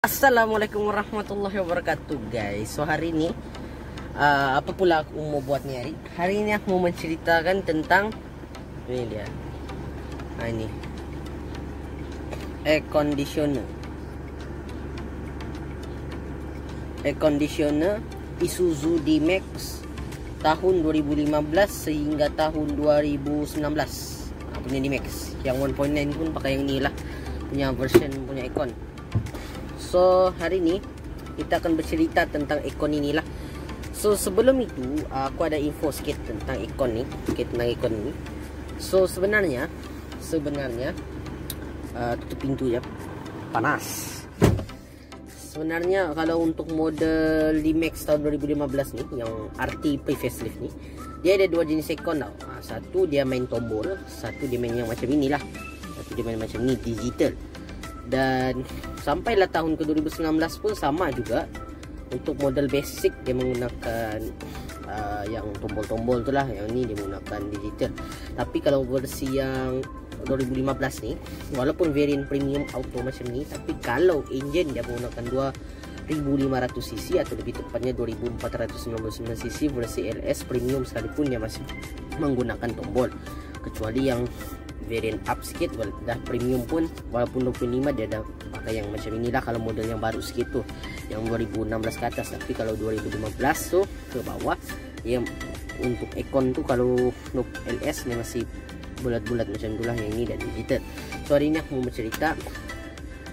Assalamualaikum warahmatullahi wabarakatuh guys. So hari ini apa pula aku mau buat nih hari? Hari ini aku mau menceritakan tentang ini dia. Nah ini air conditioner Isuzu D-Max tahun 2015 sehingga tahun 2019. Punya D-Max yang 1.9 pun pakai yang inilah, punya version punya Econ. So hari ini kita akan bercerita tentang Econ inilah. So sebelum itu aku ada info sedikit tentang Econ ni, So sebenarnya tutup pintu ya, panas. Sebenarnya kalau untuk model D-Max tahun 2015 nih, yang RT pre-facelift nih, dia ada dua jenis Econ tau. Satu dia main tombol, satu dia main yang macam inilah. Satu dia main macam ni, digital. Dan sampailah tahun ke 2019 pun sama juga. Untuk model basic dia menggunakan yang tombol-tombol tu lah. Yang ni dia menggunakan digital. Tapi kalau versi yang 2015 ni, walaupun variant premium auto macam ni, tapi kalau engine dia menggunakan 2500cc atau lebih tepatnya 2499cc versi LS premium sekalipun dia masih menggunakan tombol. Kecuali yang variant up sikit, dah premium pun walaupun 25 dia dah pakai yang macam inilah kalau model yang baru sikit tu, yang 2016 ke atas. Tapi kalau 2015 tu ke bawah, yang untuk Econ tu kalau LS dia masih bulat-bulat macam itulah, yang ini dah digital. So hari ini aku mau bercerita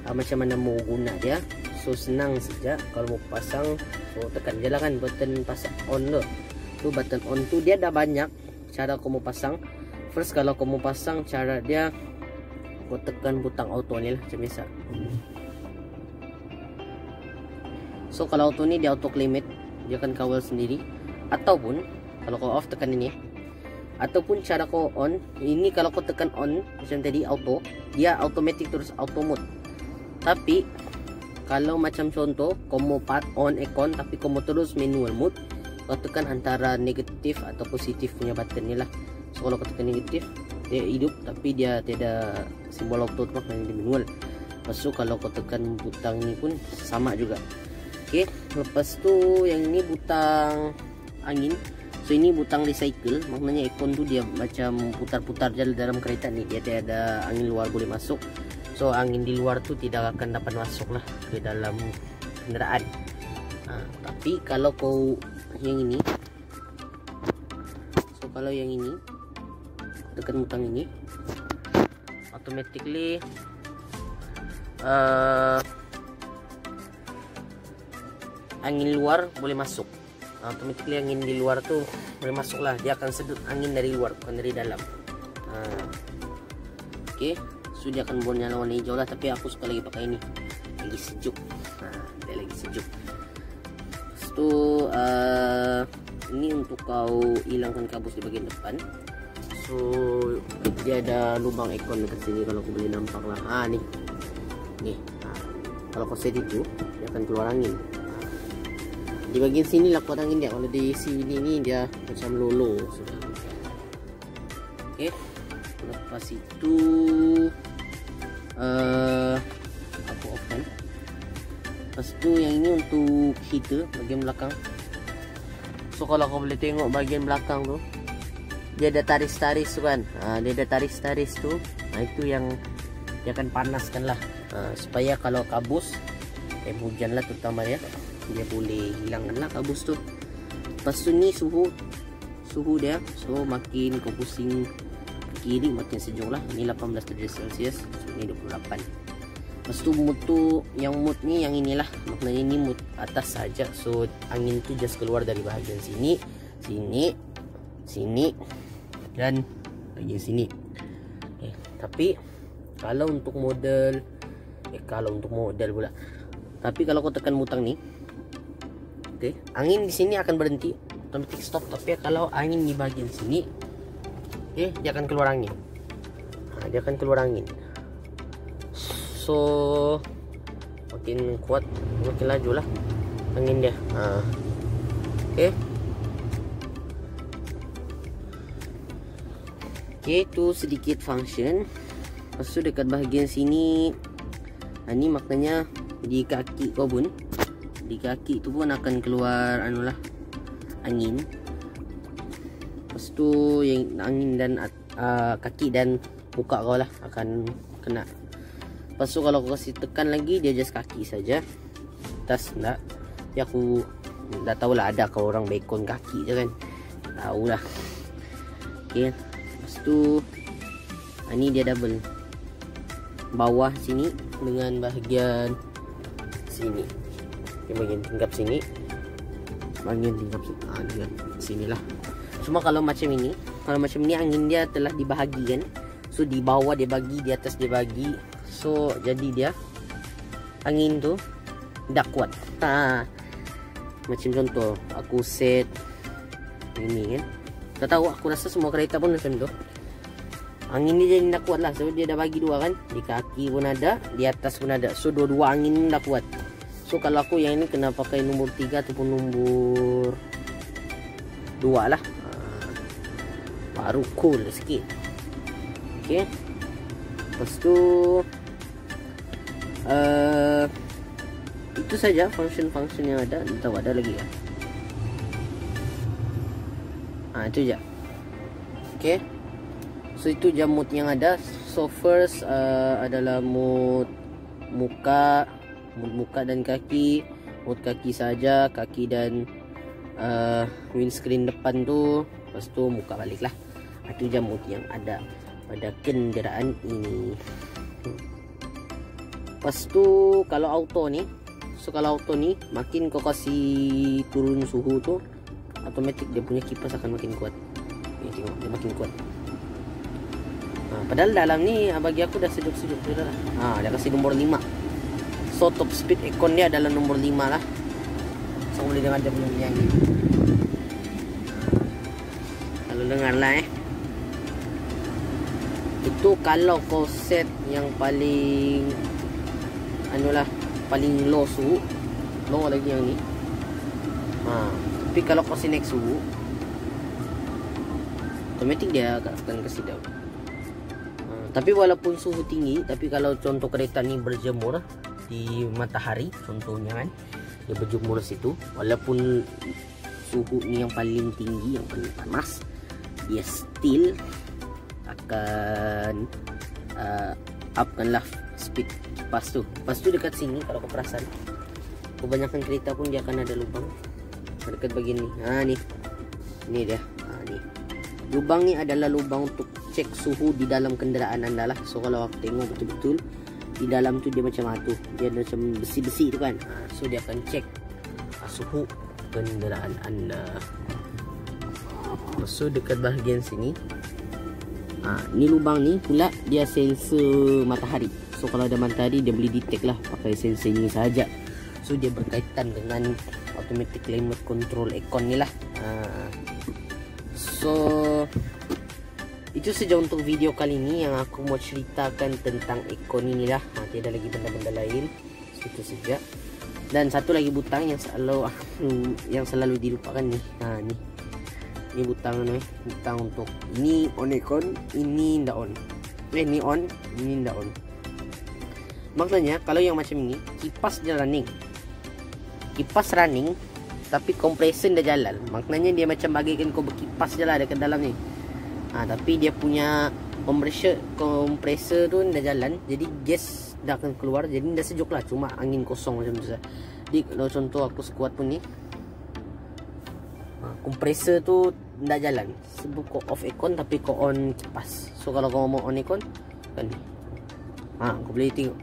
macam mana mau guna dia. So senang saja, kalau mau pasang so tekan je lah kan button pasang on tu. Tu button on tu dia dah banyak cara kau mau pasang. First kalau kau mau pasang, cara dia kau tekan butang auto ni lah macam biasa. So kalau auto ni dia auto limit, dia akan kawal sendiri. Ataupun kalau kau off tekan ini. Ataupun cara kau on, ini kalau kau tekan on macam tadi auto, dia automatic terus auto mode. Tapi kalau macam contoh kau mau on Econ tapi kau mau terus manual mode, kau tekan antara negatif atau positif punya button ni lah. So kalau kau tekan negatif dia hidup, tapi dia tidak simbol auto tu maknanya dia manual. Lepas tu kalau kau tekan butang ni pun sama juga. Okay, lepas tu yang ini butang angin. So ini butang recycle, maknanya Econ tu dia macam putar-putar jalan dalam kereta ni, dia tiada angin luar boleh masuk. So angin di luar tu tidak akan dapat masuk lah ke dalam kenderaan. Tapi kalau kau yang ini, so kalau yang ini tekan butang ini, automatically angin luar boleh masuk. Automatically angin di luar tu boleh masuk lah. Dia akan sedut angin dari luar, bukan dari dalam. Okay, so dia akan buat nyala warna hijau lah. Tapi aku suka lagi pakai ini, lagi sejuk. Dia lagi sejuk. Lepas tu ini untuk kau hilangkan kabus di bagian depan. So dia ada lubang Econ dekat sini, kalau aku boleh nampak lah. Nih. Kalau kau set itu dia akan keluar angin. Di bagian sini lah keluar angin dia. Kalau di sini ni dia macam lolo sudah. Okay, lepas itu aku off kan. Lepas itu yang ini untuk heater bagian belakang. So kalau kau boleh tengok bagian belakang tu, dia ada taris-taris tu kan. Dia ada taris-taris tu. Itu yang dia akan panaskan lah, supaya kalau kabus hujan lah terutama ya, dia boleh hilangkan lah kabus tu. Lepas tu ni suhu dia. So makin kau pusing ke kiri makin sejuk lah. Ini 18 derajat Celsius. So ini 28. Lepas tu mood tu, yang mood ni yang inilah, maknanya ini mood atas saja. So angin tu just keluar dari bahagian sini, sini dan bagian sini. Tapi kalau untuk model pula, tapi kalau kau tekan butang ni, Okey, angin di sini akan berhenti, automatic stop. Tapi kalau angin di bagian sini, okey, dia akan keluar angin. Dia akan keluar angin. So makin kuat, makin laju lah angin dia. Okey. Okey, tu sedikit function. Lepas tu dekat bahagian sini, ni maknanya di kaki kau pun, di kaki tu pun akan keluar anulah angin. Lepas tu yang angin dan kaki dan muka kau lah akan kena. Lepas tu kalau kau kasih tekan lagi, dia just kaki saja, atas enggak. Ya aku dah tahulah, ada kau orang bekon kaki je kan, tahulah. Okey, lepas tu ni dia double bawah sini dengan bahagian sini. Okay, bahagian tingkap sini, bahagian tingkap sini, dengan sinilah. Cuma kalau macam ini, angin dia telah dibahagikan. So di bawah dia bagi, di atas dia bagi. So jadi dia angin tu tak kuat. Macam contoh aku set ini kan, tak tahu, aku rasa semua kereta pun macam tu. Angin ni jadi tak kuat lah. So dia dah bagi dua kan, di kaki pun ada, di atas pun ada. So dua-dua angin tak kuat. So kalau aku yang ini kena pakai nombor 3 ataupun nombor 2 lah, baru cool sikit. Okay, lepas tu itu saja function-function yang ada. Tak tahu ada lagi ya. Itu je. Okay, so itu je mode yang ada. So first adalah mode muka dan kaki. Mode kaki saja, kaki dan windscreen depan tu. Lepas tu muka balik lah. Itu je mode yang ada pada kenderaan ini. Lepas tu kalau auto ni, makin kau kasih turun suhu tu, automatic dia punya kipas akan makin kuat. Tengok dia makin kuat. Padahal dalam ni bagi aku dah sejuk-sejuk sudah lah. Dia kasih nombor 5. So top speed aircon dia adalah nombor 5 lah. So boleh dengar dia punya nyanyi. Kalau dengar lah Itu kalau kau set yang paling paling low suhu, low lagi yang ni. Tapi kalau kau naik suhu, automatic dia akan kasih down. Tapi walaupun suhu tinggi, tapi kalau contoh kereta ni berjemur di matahari contohnya kan, dia berjemur situ, walaupun suhu ni yang paling tinggi, yang paling panas, dia still akan upkanlah speed kipas tu. Lepas tu dekat sini kalau kau perasan, kebanyakan kereta pun dia akan ada lubang dekat bagian ni. Ni dia. Ni lubang ni adalah lubang untuk cek suhu di dalam kenderaan anda lah. So kalau aku tengok betul-betul di dalam tu dia macam tu, dia ada macam besi-besi tu kan. So dia akan cek suhu kenderaan anda. So dekat bahagian sini, ni lubang ni pula dia sensor matahari. So kalau ada matahari dia boleh detect lah pakai sensor ni saja. So dia berkaitan dengan automatic climate control aircon ni lah. So itu saja untuk video kali ini yang aku mau ceritakan tentang aircon ini lah. Tiada lagi benda-benda lain. So, itu saja. Dan satu lagi butang yang selalu dilupakan nih. Ini butang butang untuk ini on aircon, ini ndak on. Ini on, ini ndak on. Maknanya kalau yang macam ini, kipas dia running. Kipas running tapi kompresor dah jalan. Maknanya dia macam bagikan kau berkipas je lah dekat dalam ni. Tapi dia punya kompresor tu dah jalan, jadi gas dah akan keluar, jadi dah sejuk lah, cuma angin kosong macam tu. Jadi kalau contoh aku sekuat pun ni, kompresor tu dah jalan, sebab kau off aircon tapi kau on kipas. So kalau kau mau on aircon kan ni, kau boleh tengok.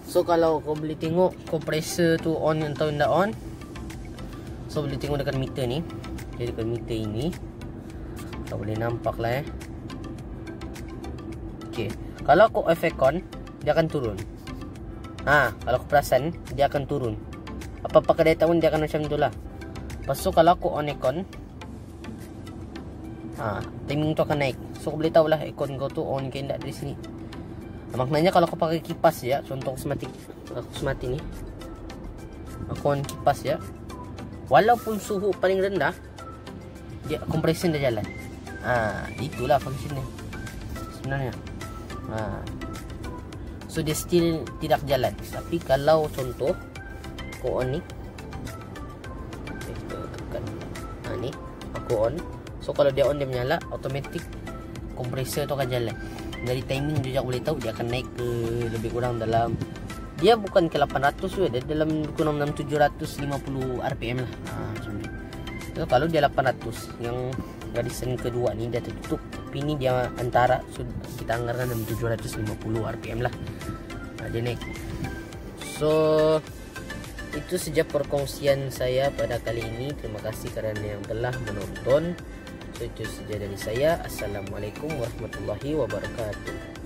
So kalau kau boleh tengok kompresor tu on atau tidak on, so boleh tengok dekat meter ni. Jadi dekat meter ini kau boleh nampak lah Okay, kalau kau off aircon dia akan turun. Kalau kau perasan dia akan turun. Apa-apa kedai tahun dia akan macam tu lah. Lepas tu kalau aku on aircon, timing tu akan naik. So aku boleh tahu lah aircon kau tu on ke tidak dari sini. Maknanya kalau kau pakai kipas ya, contoh aku semati ni, aku on kipas ya, walaupun suhu paling rendah, dia compression dah jalan. Itulah fungsinya sebenarnya. So dia still tidak jalan. Tapi kalau contoh aku on ni, tekan ni, aku on. So kalau dia on, dia menyala, automatic kompresor tu akan jalan. Dari timing dia boleh tahu dia akan naik ke lebih kurang dalam, dia bukan ke 800 juga, dia dalam kurang dalam 750 rpm lah. So kalau dia 800, yang garisan kedua ni dia tertutup, tapi ni dia antara, so kita anggarkan dalam 750 rpm lah. Dia naik. So itu saja perkongsian saya pada kali ini. Terima kasih kerana yang telah menonton. So itu saja dari saya. Assalamualaikum warahmatullahi wabarakatuh.